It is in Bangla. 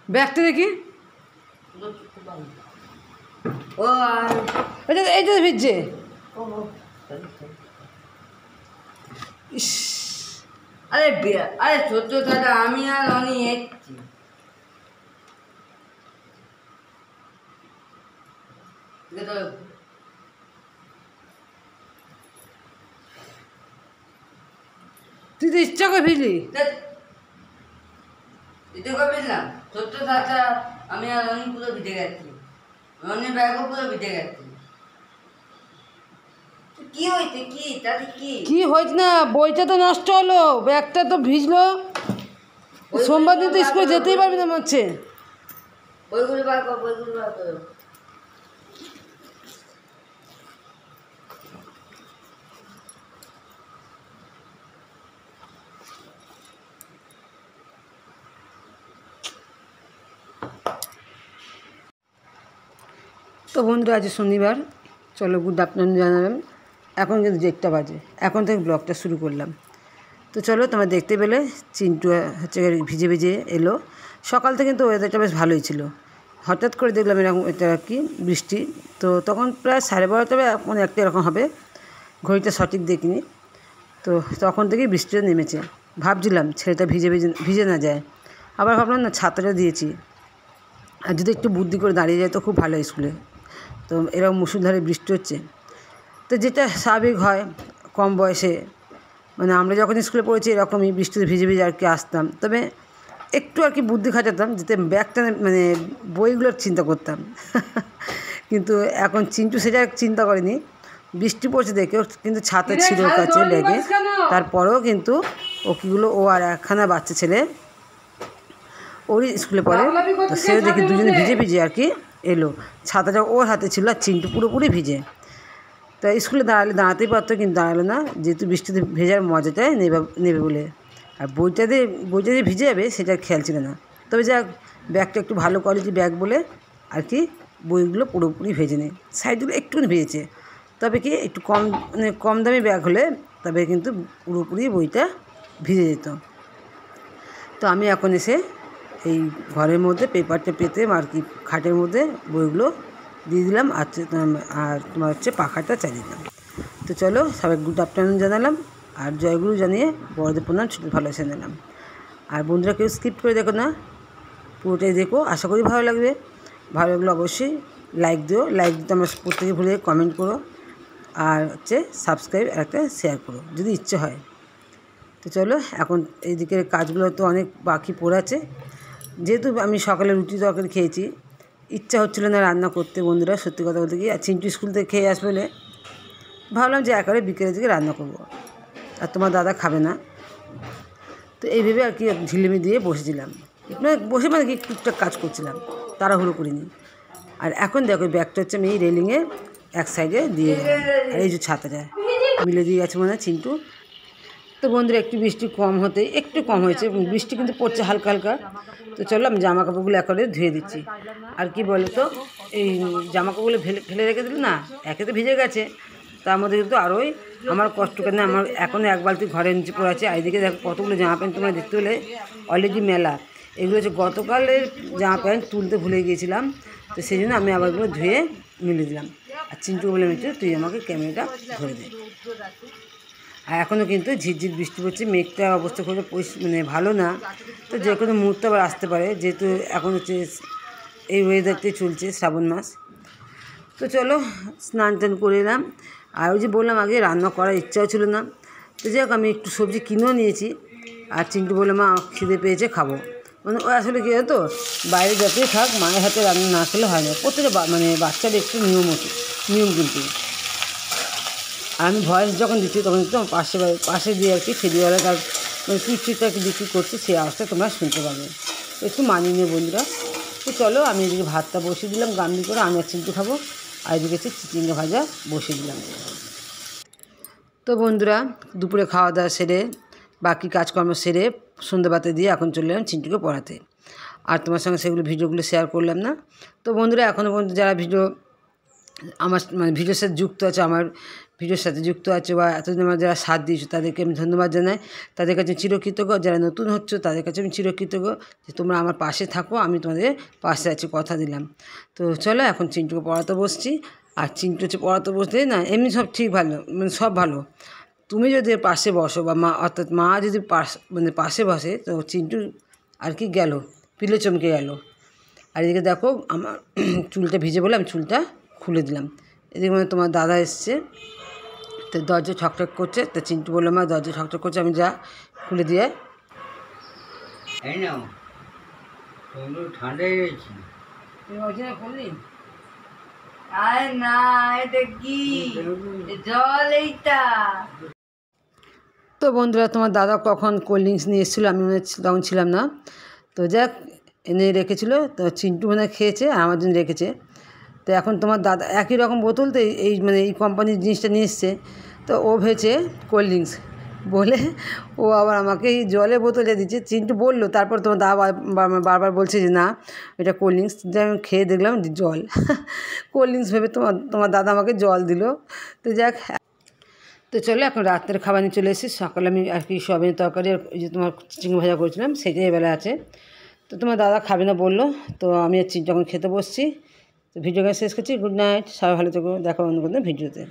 ব্যাগটা দেখি। ও এইটা ভিজছে। ইস, আরে আরে ছোট্ট দাদা আমি আর অনি এসছি। তুই তো ইচ্ছা করে ভিজলি। এটা বুঝলাম ছোট্ট দাদা আমি আর অনি পুরো ভিজে গেছি, অনি ব্যাগও পুরো ভিজে গেছি। কি হয়েছে কি তাতে কি হয়েছে না, বইটা তো নষ্ট হলো, ব্যাগটা তো ভিজলো। সোমবার দিন তো স্কুলে যেতেই পারবি না মনে হচ্ছে। বইগুলো বার কর, বইগুলো বার করো। তো বন্ধুরা আজ শনিবার, চলো গুড আফটারনুন জানালাম। এখন কিন্তু 1টা বাজে, এখন থেকে ব্লগটা শুরু করলাম। তো চলো তোমরা দেখতে পেলে চিন্টু হচ্ছে ভিজে ভিজে এলো। সকাল থেকে কিন্তু ওয়েদারটা বেশ ভালোই ছিল, হঠাৎ করে দেখলাম এরকম এটা কি বৃষ্টি। তো তখন প্রায় 12:30 এখন একটা এরকম হবে, ঘড়িটা সঠিক দেখিনি। তো তখন থেকেই বৃষ্টিটা নেমেছে। ভাবছিলাম ছেলেটা ভিজে ভিজে ভিজে না যায়, আবার ভাবলাম না ছাতাটা দিয়েছি, আর যদি একটু বুদ্ধি করে দাঁড়িয়ে যায় তো খুব ভালো স্কুলে। তো এরকম মুষলধারে বৃষ্টি হচ্ছে, তো যেটা স্বাভাবিক হয় কম বয়সে, মানে আমরা যখন স্কুলে পড়েছি এরকমই বৃষ্টিতে ভিজে ভিজে আর কি আসতাম। তবে একটু আর কি বুদ্ধি খাটাতাম, যাতে ব্যাগটা মানে বইগুলোর চিন্তা করতাম। কিন্তু এখন চিন্টু সেটা চিন্তা করেনি, বৃষ্টি পড়ছে দেখে কিন্তু ছাতা ছিল ওর কাছে ব্যাগে, তারপরেও কিন্তু ও আর একখানা বাচ্চা ছেলে ওরই স্কুলে পড়ে, তো সেও দেখি দুজনে ভিজে ভিজে আর কি এলো। ছাতাটা ওর হাতে ছিল আর চিন্টু পুরোপুরি ভিজে। তো স্কুলে দাঁড়াতেই পারতো, কিন্তু দাঁড়ালো না, যেহেতু বৃষ্টিতে ভেজার মজাটাই নেবে বলে। আর বইটা দিয়ে ভিজে যাবে সেটা খেয়াল ছিল না। তবে যাক, ব্যাগটা একটু ভালো কোয়ালিটির ব্যাগ বলে আর কি বইগুলো পুরোপুরি ভেজে নেই, সাইডগুলো একটুখানি ভেজেছে। তবে কি একটু কম দামি ব্যাগ হলে তবে কিন্তু পুরোপুরি বইটা ভিজে যেত। তো আমি এখন এসে এই ঘরের মধ্যে পেপারটা পেতে আর কি খাটের মধ্যে বইগুলো দিয়ে দিলাম, আর তোমার হচ্ছে পাখাটা চালিয়ে দিলাম। তো চলো সবাই গুড আফটারনুন জানালাম, আর জয়গুরু জানিয়ে বড়দের প্রণাম, ছোটো ভালোবাসা নিলাম। আর বন্ধুরা কেউ স্কিপ করে দেখো না, পুরোটাই দেখো, আশা করি ভালো লাগবে। ভালো লাগলে অবশ্যই লাইক দিও, লাইক দিতে আমার প্রত্যেকে ভুলে কমেন্ট করো, আর হচ্ছে সাবস্ক্রাইব একটা শেয়ার করো যদি ইচ্ছে হয়। তো চলো এখন এইদিকের কাজগুলো তো অনেক বাকি পড়ে আছে, যেহেতু আমি সকালে রুটি তরকারি খেয়েছি, ইচ্ছা হচ্ছিলো না রান্না করতে বন্ধুরা, সত্যি কথা বলতে কি। আর চিন্টু স্কুল থেকে খেয়ে আসবে বলে ভাবলাম যে একেবারে বিকেলের দিকে রান্না করবো, আর তোমার দাদা খাবে না। তো এই ভেবে আর কি ঝিলিমি দিয়ে বসেছিলাম, বসে মানে কি টুকটাক কাজ করছিলাম, তাড়াহুড়ো করিনি। আর এখন দেখো ব্যাগটা হচ্ছে আমি এই রেলিংয়ে এক সাইডে দিয়ে দিলাম, আর এই যে ছাতাটা মিলে দিয়ে গেছে মনে হয় চিন্টু। তো বন্ধুরা একটু কম হয়েছে, বৃষ্টি কিন্তু পড়ছে হালকা হালকা। তো চলো আমি জামা কাপড়গুলো একেবারে ধুয়ে দিচ্ছি। আর কি বলো তো, এই জামা কাপড়গুলো ফেলে রেখে দিল না, একে তো ভিজে গেছে, তার মধ্যে কিন্তু আরোই আমার কষ্ট কেন, আমার এখনও এক বালতি ঘরের নিচে পড়ে আছে। এইদিকে দেখো কতগুলো জামা প্যান্ট তোমরা দেখতে পেলে অলরেডি মেলা, এগুলো হচ্ছে গতকালের জামা প্যান্ট তুলতে ভুলে গিয়েছিলাম, তো সেই জন্য আমি আবার এগুলো ধুয়ে মিলে দিলাম। আর চিন্টু বলে মিটে তুই আমাকে ক্যামেরাটা ধরে দে। আর এখনও কিন্তু ঝিরঝির বৃষ্টি পড়ছে, মেঘটা অবস্থা খুব মানে ভালো না, তো যে কোনো মুহূর্তে আবার আসতে পারে, যেহেতু এখন হচ্ছে এই ওয়েদারটাই চলছে শ্রাবণ মাস। তো চলো স্নান টান করে এলাম। আর ওই যে বললাম আগে রান্না করার ইচ্ছাও ছিল না, তো যাই হোক আমি একটু সবজি কিনেও নিয়েছি। আর চিন্টু বলে মা খিদে পেয়েছে খাবো, মানে ও আসলে কী হতো, বাইরে যতই থাক মায়ের হাতে রান্না না খেলে হয় না, প্রত্যেকটা মানে বাচ্চাদের একটু নিয়ম কিন্তু। আর আমি ভয়েস যখন দিচ্ছি তখন একটু পাশে দিয়ে আর কি ফেরিওয়ালা তার মানে কিছুটা কি বিক্রি করছে, সেই আওয়াজটা তোমরা শুনতে পাবে, একটু মানিয়ে নিয়ে বন্ধুরা। তো চলো আমি এদিকে ভাতটা বসিয়ে দিলাম গামলি করে, আমি আর চিন্টু খাবো, আর এদিকে হচ্ছে চিচিঙ্গা ভাজা বসিয়ে দিলাম। তো বন্ধুরা দুপুরে খাওয়া দাওয়া সেরে বাকি কাজকর্ম সেরে সন্ধ্যেবাতি দিয়ে এখন চলে এলাম চিন্টুকে পড়াতে, আর তোমার সঙ্গে সেগুলো ভিডিওগুলো শেয়ার করলাম না। তো বন্ধুরা এখনও পর্যন্ত যারা আমার মানে ভিডিওর সাথে যুক্ত আছে, আমার ভিডিওর সাথে যুক্ত আছে বা এতদিন আমার যারা সাথ দিয়েছো তাদেরকে আমি ধন্যবাদ জানাই। তাদের কাছে চিরকৃতজ্ঞ। যারা নতুন হচ্ছো তাদের কাছে আমি চিরকৃতজ্ঞ যে তোমরা আমার পাশে থাকো, আমি তোমাদের পাশে আছি, কথা দিলাম। তো চলো এখন চিন্টুকে পড়াতে বসছি। আর চিন্টু হচ্ছে পড়াতে বসলে না এমনি সব ঠিক ভালো, মানে সব ভালো। তুমি যদি এর পাশে বসো বা মা অর্থাৎ মা যদি পাশে বসে তো চিন্টু আর কি গেল, পিলে চমকে গেল। আর এদিকে দেখো আমার চুলটা ভিজে বলে আমি চুলটা খুলে দিলাম। এদিকে মানে তোমার দাদা এসছে, তো দরজা ঠকঠক করছে। তো চিন্টু বললো মা দরজা ঠকঠক করছে, আমি যা খুলে দিয়ে এই নাও, ঠান্ডা হয়ে গেছি। তুই ওই জন্য করলি? আরে না, এটা কি জল? এইটা তো বন্ধুরা তোমার দাদা কখন কোল্ড ড্রিঙ্কস নিয়ে এসেছিলো, আমি তখন ছিলাম না। তো যাক এনে রেখেছিলো, তো চিন্টু মানে খেয়েছে আর আমার জন্য রেখেছে। তো এখন তোমার দাদা একই রকম বোতল, তো এই মানে এই কোম্পানির জিনিসটা নিয়ে এসছে। তো ও ভেবেছে কোল্ড ড্রিঙ্কস বলে ও আবার আমাকে এই জলের বোতলে দিচ্ছে। চিন্টু বললো, তারপর তোমার দাদা বারবার বলছে যে না এটা কোল্ড ড্রিঙ্কস। যে আমি খেয়ে দেখলাম জল কোল্ড ড্রিঙ্কস ভেবে তোমার দাদা আমাকে জল দিল। তো যাক, তো চলো এখন রাত্রের খাবার নিয়ে চলে এসেছি। সকালে আমি আর কি সয়াবিনের তরকারি আর ওই যে তোমার চিংড়ি ভাজা করেছিলাম সেটাই এবেলা আছে। তো তোমার দাদা খাবে না বললো, তো আমি আর যখন খেতে বসছি। তো ভিডিওটা শেষ করছি। গুড নাইট, সবাই ভালো থেকো, দেখো অন্য কোনো ভিডিওতে।